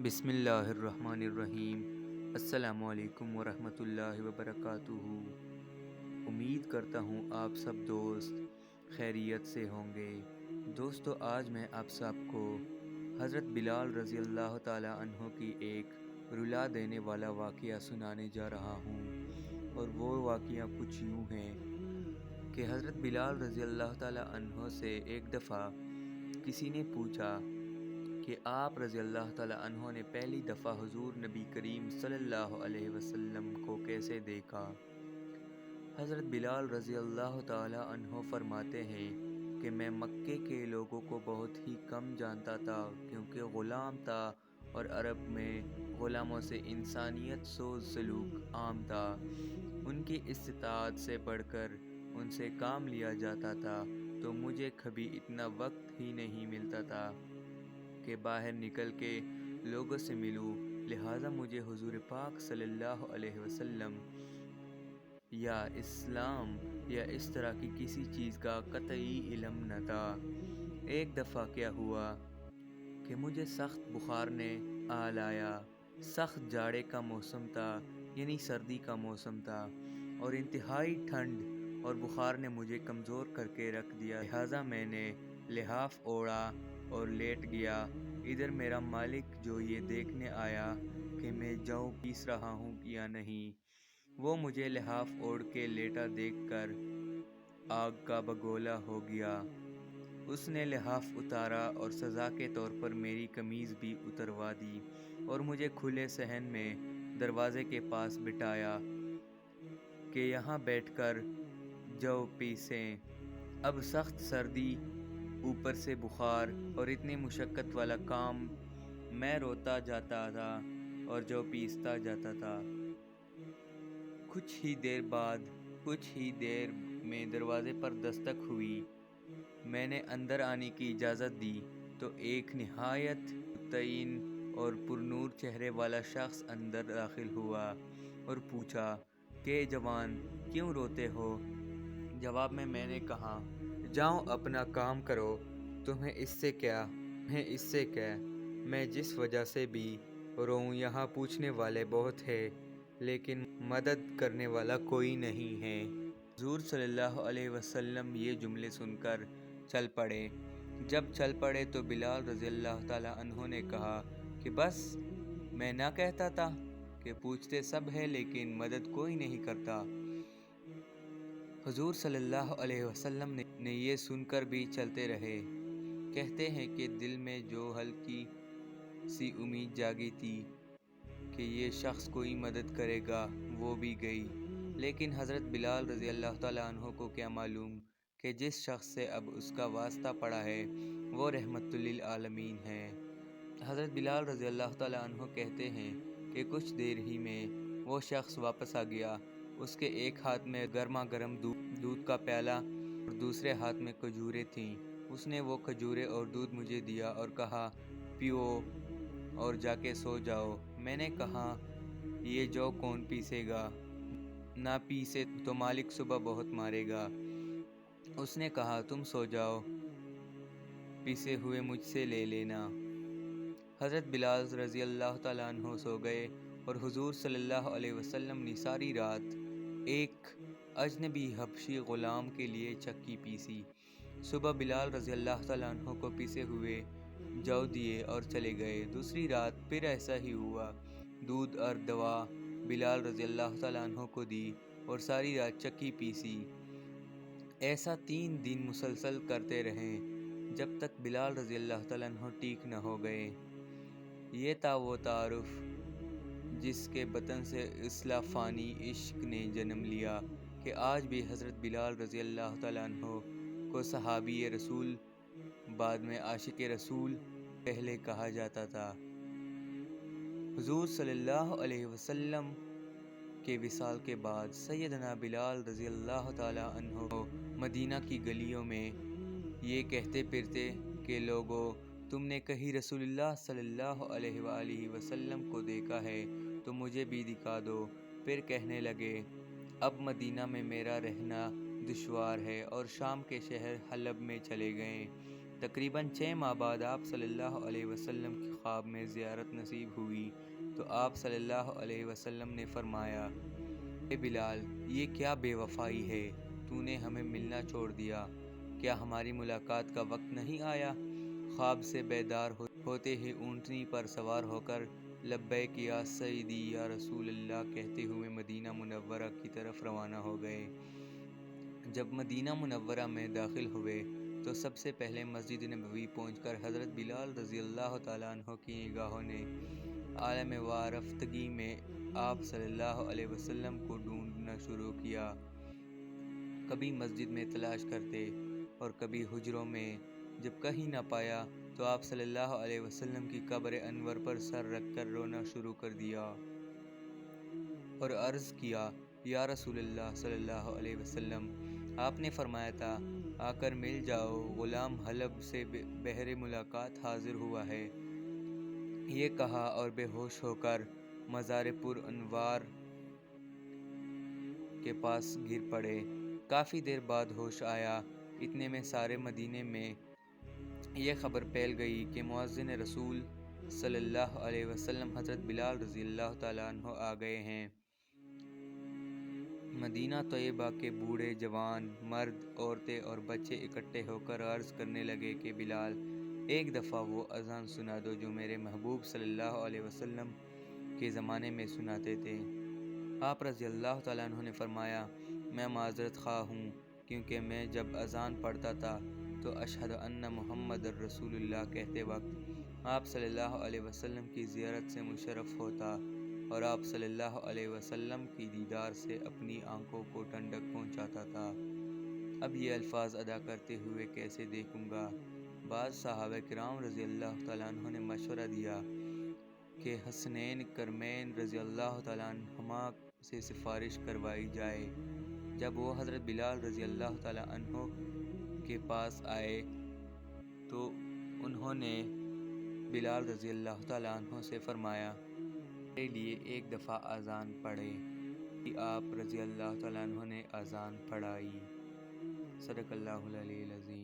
بسم اللہ الرحمن الرحیم۔ السلام علیکم ورحمۃ اللہ وبرکاتہ۔ امید کرتا ہوں آپ سب دوست خیریت سے ہوں گے۔ دوستو، آج میں آپ سب کو حضرت بلال رضی اللہ تعالی عنہ کی ایک رلا دینے والا واقعہ سنانے جا رہا ہوں، اور وہ واقعہ کچھ یوں ہے کہ حضرت بلال رضی اللہ تعالی عنہ سے ایک دفعہ کسی نے پوچھا کہ آپ رضی اللہ تعالی عنہ نے پہلی دفعہ حضور نبی کریم صلی اللہ علیہ وسلم کو کیسے دیکھا؟ حضرت بلال رضی اللہ تعالی عنہ فرماتے ہیں کہ میں مکے کے لوگوں کو بہت ہی کم جانتا تھا، کیونکہ غلام تھا اور عرب میں غلاموں سے انسانیت سوز سلوک عام تھا۔ ان کی استطاعت سے بڑھ کر ان سے کام لیا جاتا تھا، تو مجھے کبھی اتنا وقت ہی نہیں ملتا تھا کہ باہر نکل کے لوگوں سے ملوں، لہٰذا مجھے حضور پاک صلی اللہ علیہ وسلم یا اسلام یا اس طرح کی کسی چیز کا قطعی علم نہ تھا۔ ایک دفعہ کیا ہوا کہ مجھے سخت بخار نے آ لایا۔ سخت جاڑے کا موسم تھا، یعنی سردی کا موسم تھا، اور انتہائی ٹھنڈ اور بخار نے مجھے کمزور کر کے رکھ دیا، لہٰذا میں نے لحاف اوڑھا اور لیٹ گیا۔ ادھر میرا مالک جو یہ دیکھنے آیا کہ میں جو پیس رہا ہوں یا نہیں، وہ مجھے لحاف اوڑھ کے لیٹا دیکھ کر آگ کا بگولا ہو گیا۔ اس نے لحاف اتارا اور سزا کے طور پر میری قمیض بھی اتروا دی اور مجھے کھلے صحن میں دروازے کے پاس بٹھایا کہ یہاں بیٹھ کر جو پیسیں۔ اب سخت سردی، اوپر سے بخار اور اتنی مشقت والا کام، میں روتا جاتا تھا اور جو پیستا جاتا تھا۔ کچھ ہی دیر میں دروازے پر دستک ہوئی۔ میں نے اندر آنے کی اجازت دی تو ایک نہایت مطمئن اور پرنور چہرے والا شخص اندر داخل ہوا اور پوچھا کہ جوان، کیوں روتے ہو؟ جواب میں نے کہا، جاؤ اپنا کام کرو، تمہیں اس سے کیا؟ میں جس وجہ سے بھی روؤں، یہاں پوچھنے والے بہت ہیں لیکن مدد کرنے والا کوئی نہیں ہے۔ حضور صلی اللہ علیہ وسلم یہ جملے سن کر چل پڑے۔ جب چل پڑے تو بلال رضی اللہ تعالی عنہ نے کہا کہ بس میں نہ کہتا تھا کہ پوچھتے سب ہیں لیکن مدد کوئی نہیں کرتا۔ حضور صلی اللہ علیہ وسلم نے یہ سن کر بھی چلتے رہے۔ کہتے ہیں کہ دل میں جو ہلکی سی امید جاگی تھی کہ یہ شخص کوئی مدد کرے گا، وہ بھی گئی، لیکن حضرت بلال رضی اللہ تعالیٰ عنہ کو کیا معلوم کہ جس شخص سے اب اس کا واسطہ پڑا ہے وہ رحمت للعالمین ہے۔ حضرت بلال رضی اللہ تعالیٰ عنہ کہتے ہیں کہ کچھ دیر ہی میں وہ شخص واپس آ گیا۔ اس کے ایک ہاتھ میں گرما گرم دودھ کا پیالہ اور دوسرے ہاتھ میں کھجوریں تھیں۔ اس نے وہ کھجوریں اور دودھ مجھے دیا اور کہا، پیو اور جا کے سو جاؤ۔ میں نے کہا، یہ جو کون پیسے گا؟ نہ پیسے تو مالک صبح بہت مارے گا۔ اس نے کہا، تم سو جاؤ، پیسے ہوئے مجھ سے لے لینا۔ حضرت بلال رضی اللہ تعالیٰ عنہ سو گئے اور حضور صلی اللہ علیہ وسلم نے ساری رات ایک اجنبی حبشی غلام کے لیے چکی پیسی۔ صبح بلال رضی اللہ تعالیٰ عنہ کو پیسے ہوئے جو دیے اور چلے گئے۔ دوسری رات پھر ایسا ہی ہوا۔ دودھ اور دوا بلال رضی اللہ تعالیٰ عنہ کو دی اور ساری رات چکی پیسی۔ ایسا 3 دن مسلسل کرتے رہے جب تک بلال رضی اللہ تعالیٰ عنہ ٹھیک نہ ہو گئے۔ یہ تھا وہ تعارف جس کے بطن سے اصلا فانی عشق نے جنم لیا کہ آج بھی حضرت بلال رضی اللہ تعالیٰ عنہ کو صحابی رسول، بعد میں عاشق رسول پہلے کہا جاتا تھا۔ حضور صلی اللہ علیہ وسلم کے وصال کے بعد سیدنا بلال رضی اللہ تعالیٰ عنہ مدینہ کی گلیوں میں یہ کہتے پھرتے کہ لوگو، تم نے کہیں رسول اللہ صلی اللہ علیہ وآلہ وسلم کو دیکھا ہے تو مجھے بھی دکھا دو۔ پھر کہنے لگے، اب مدینہ میں میرا رہنا دشوار ہے، اور شام کے شہر حلب میں چلے گئے۔ تقریباً 6 ماہ بعد آپ صلی اللہ علیہ وسلم کی خواب میں زیارت نصیب ہوئی تو آپ صلی اللہ علیہ وسلم نے فرمایا، اے بلال، یہ کیا بے وفائی ہے، تو نے ہمیں ملنا چھوڑ دیا، کیا ہماری ملاقات کا وقت نہیں آیا؟ خواب سے بیدار ہوتے ہی اونٹنی پر سوار ہو کر لبیک یا سیدی یا رسول اللہ کہتے ہوئے مدینہ منورہ کی طرف روانہ ہو گئے۔ جب مدینہ منورہ میں داخل ہوئے تو سب سے پہلے مسجد نبوی پہنچ کر حضرت بلال رضی اللہ تعالیٰ عنہ کی نگاہوں نے عالم وارفتگی میں آپ صلی اللہ علیہ وسلم کو ڈھونڈنا شروع کیا۔ کبھی مسجد میں تلاش کرتے اور کبھی حجروں میں، جب کہیں نہ پایا تو آپ صلی اللہ علیہ وسلم کی قبر انور پر سر رکھ کر رونا شروع کر دیا اور عرض کیا، یا رسول اللہ صلی اللہ علیہ وسلم، آپ نے فرمایا تھا آ کر مل جاؤ، غلام حلب سے بہر ملاقات حاضر ہوا ہے۔ یہ کہا اور بے ہوش ہو کر مزار پر انوار کے پاس گر پڑے۔ کافی دیر بعد ہوش آیا، اتنے میں سارے مدینے میں یہ خبر پھیل گئی کہ مؤذن رسول صلی اللہ علیہ وسلم حضرت بلال رضی اللہ تعالیٰ عنہ آ گئے ہیں۔ مدینہ طیبہ کے بوڑھے جوان، مرد، عورتیں اور بچے اکٹھے ہو کر عرض کرنے لگے کہ بلال، ایک دفعہ وہ اذان سنا دو جو میرے محبوب صلی اللہ علیہ وسلم کے زمانے میں سناتے تھے۔ آپ رضی اللہ تعالیٰ عنہ نے فرمایا، میں معذرت خواہ ہوں، کیونکہ میں جب اذان پڑھتا تھا تو اشہد ان محمد الرسول اللہ کہتے وقت آپ صلی اللہ علیہ وسلم کی زیارت سے مشرف ہوتا اور آپ صلی اللہ علیہ وسلم کی دیدار سے اپنی آنکھوں کو ٹھنڈک پہنچاتا تھا۔ اب یہ الفاظ ادا کرتے ہوئے کیسے دیکھوں گا؟ بعض صحابہ کرام رضی اللہ تعالیٰ عنہ نے مشورہ دیا کہ حسنین کرمین رضی اللہ تعالیٰ عنہما سے سفارش کروائی جائے۔ جب وہ حضرت بلال رضی اللہ تعالیٰ عنہ کے پاس آئے تو انہوں نے بلال رضی اللہ تعالیٰ عنہ سے فرمایا، میرے لیے ایک دفعہ اذان پڑھے۔ آپ رضی اللہ تعالیٰ عنہ نے اذان پڑھائی۔ صدق اللہ العلی العظیم۔